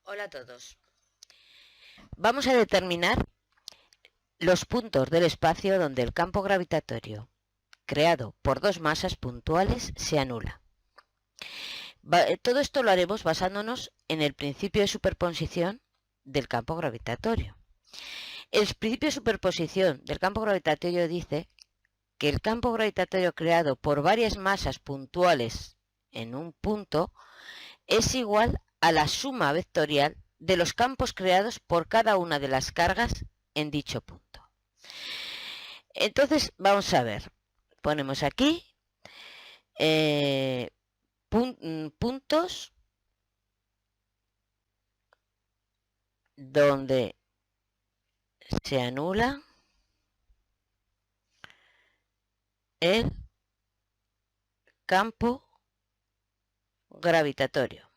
Hola a todos. Vamos a determinar los puntos del espacio donde el campo gravitatorio creado por dos masas puntuales se anula. Todo esto lo haremos basándonos en el principio de superposición del campo gravitatorio. El principio de superposición del campo gravitatorio dice que el campo gravitatorio creado por varias masas puntuales en un punto es igual a la suma vectorial de los campos creados por cada una de las cargas en dicho punto. Entonces vamos a ver, ponemos aquí puntos donde se anula el campo gravitatorio.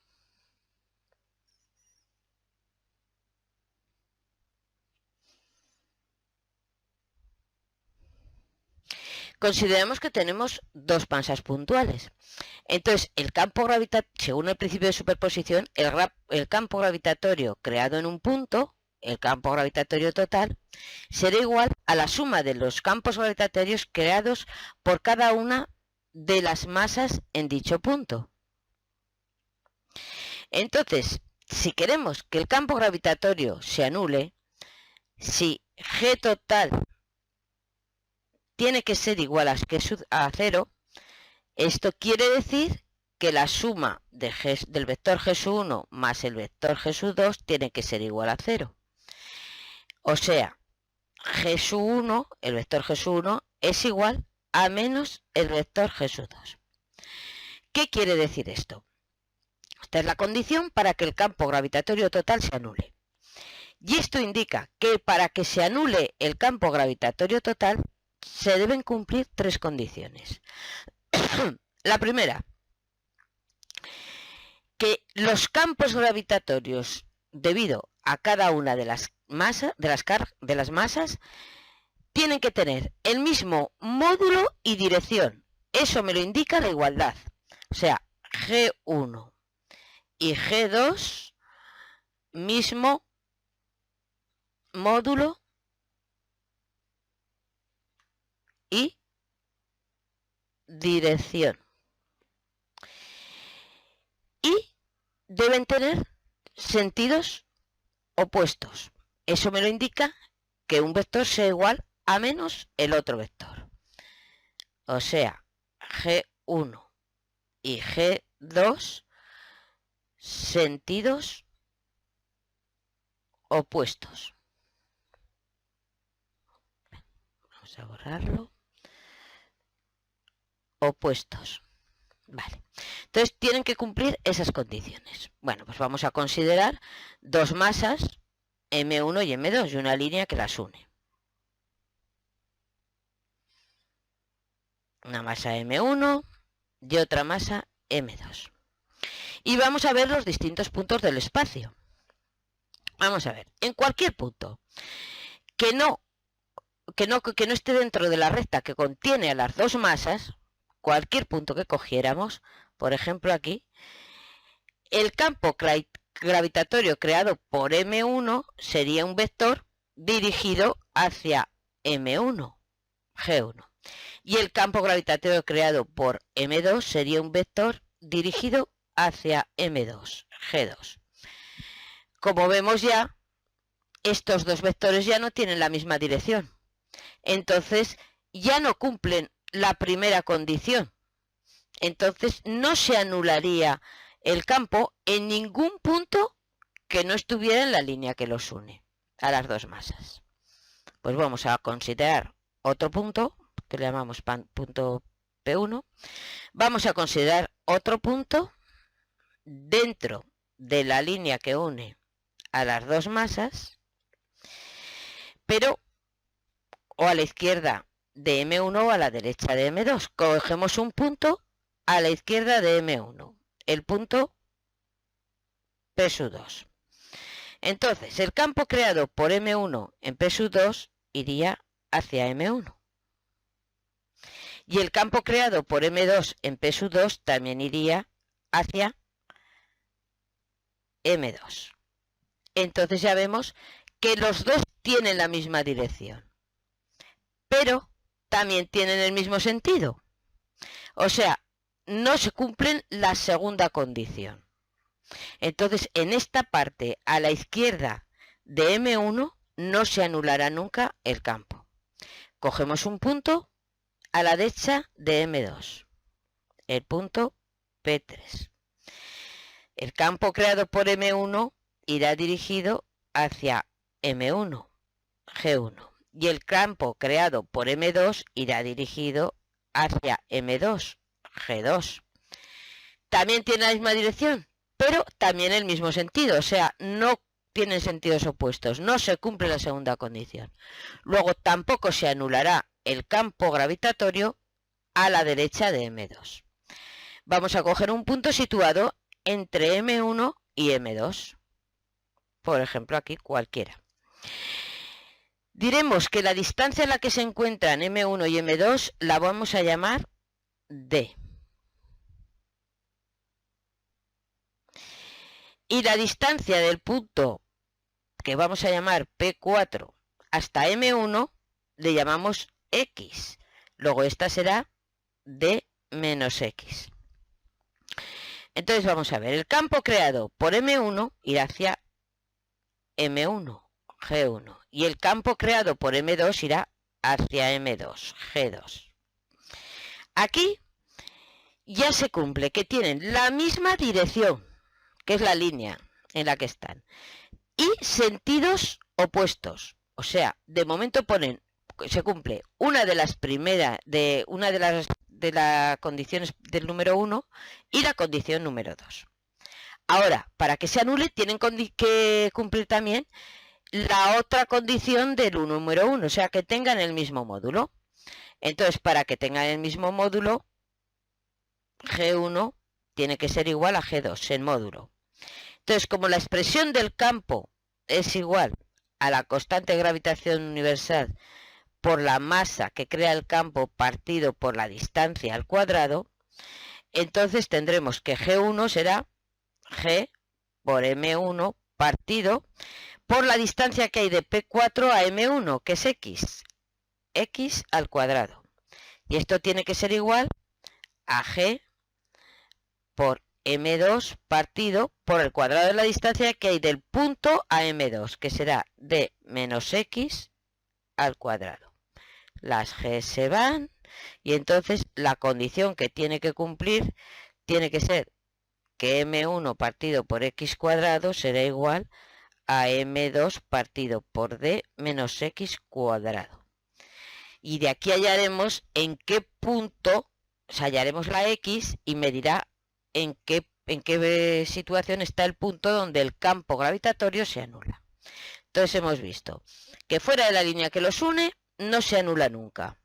Consideramos que tenemos dos masas puntuales. Entonces, el campo gravitatorio, según el principio de superposición, el campo gravitatorio creado en un punto, el campo gravitatorio total, será igual a la suma de los campos gravitatorios creados por cada una de las masas en dicho punto. Entonces, si queremos que el campo gravitatorio se anule, si G total tiene que ser igual a 0, esto quiere decir que la suma del vector G1 más el vector G2 tiene que ser igual a 0. O sea, G1, el vector G1, es igual a menos el vector G2. ¿Qué quiere decir esto? Esta es la condición para que el campo gravitatorio total se anule. Y esto indica que para que se anule el campo gravitatorio total, se deben cumplir tres condiciones. La primera, que los campos gravitatorios debido a cada una de las masas tienen que tener el mismo módulo y dirección. Eso me lo indica la igualdad. O sea, G1 y G2, mismo módulo y dirección. Y deben tener sentidos opuestos. Eso me lo indica que un vector sea igual a menos el otro vector. O sea, G1 y G2, sentidos opuestos. Vamos a borrarlo. Opuestos. Vale. Entonces tienen que cumplir esas condiciones. Bueno, pues vamos a considerar dos masas, M1 y M2, y una línea que las une. Una masa M1 y otra masa M2. Y vamos a ver los distintos puntos del espacio. Vamos a ver, en cualquier punto que no esté dentro de la recta que contiene a las dos masas, cualquier punto que cogiéramos, por ejemplo aquí, el campo gravitatorio creado por M1 sería un vector dirigido hacia M1, G1. Y el campo gravitatorio creado por M2 sería un vector dirigido hacia M2, G2. Como vemos ya, estos dos vectores ya no tienen la misma dirección. Entonces, ya no cumplen la primera condición. Entonces, no se anularía el campo en ningún punto que no estuviera en la línea que los une a las dos masas. Pues vamos a considerar otro punto, que le llamamos punto P1. Vamos a considerar otro punto dentro de la línea que une a las dos masas, pero o a la izquierda de M1 o a la derecha de M2. Cogemos un punto a la izquierda de M1, el punto P2. Entonces, el campo creado por M1 en P2 iría hacia M1. Y el campo creado por M2 en P2 también iría hacia M2. entonces ya vemos que los dos tienen la misma dirección, pero también tienen el mismo sentido. O sea, no se cumplen la segunda condición. Entonces, en esta parte a la izquierda de M1 no se anulará nunca el campo. Cogemos un punto a la derecha de M2, el punto P3. El campo creado por M1 irá dirigido hacia M1, G1, y el campo creado por M2 irá dirigido hacia M2, G2. También tiene la misma dirección, pero también el mismo sentido, o sea, no tienen sentidos opuestos, no se cumple la segunda condición. Luego tampoco se anulará el campo gravitatorio a la derecha de M2. Vamos a coger un punto situado entre M1 y M2. Por ejemplo, aquí cualquiera. Diremos que la distancia en la que se encuentran M1 y M2 la vamos a llamar D. Y la distancia del punto que vamos a llamar P4 hasta M1 le llamamos X. Luego esta será D menos X. Entonces vamos a ver, el campo creado por M1 irá hacia M1, G1. Y el campo creado por M2 irá hacia M2, G2. Aquí ya se cumple que tienen la misma dirección, que es la línea en la que están, y sentidos opuestos. O sea, de momento se cumple una de las condiciones del número 1 y la condición número 2. Ahora, para que se anule, tienen que cumplir también la otra condición del número 1, o sea, que tengan el mismo módulo. Entonces, para que tengan el mismo módulo, G1 tiene que ser igual a G2 en módulo. Entonces, como la expresión del campo es igual a la constante de gravitación universal por la masa que crea el campo partido por la distancia al cuadrado, entonces tendremos que G1 será G por M1 partido por la distancia que hay de P4 a M1, que es X, X al cuadrado. Y esto tiene que ser igual a G por M2 partido por el cuadrado de la distancia que hay del punto a M2, que será D menos X al cuadrado. Las G se van y entonces la condición que tiene que cumplir tiene que ser que M1 partido por X cuadrado será igual a M2 partido por D menos X cuadrado. Y de aquí hallaremos en qué punto, o sea, hallaremos la X y me dirá en qué situación está el punto donde el campo gravitatorio se anula. Entonces hemos visto que fuera de la línea que los une no se anula nunca.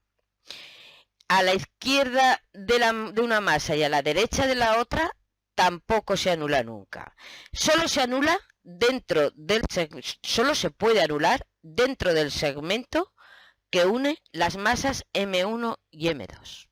A la izquierda de una masa y a la derecha de la otra tampoco se anula nunca. Solo se puede anular dentro del segmento que une las masas M1 y M2.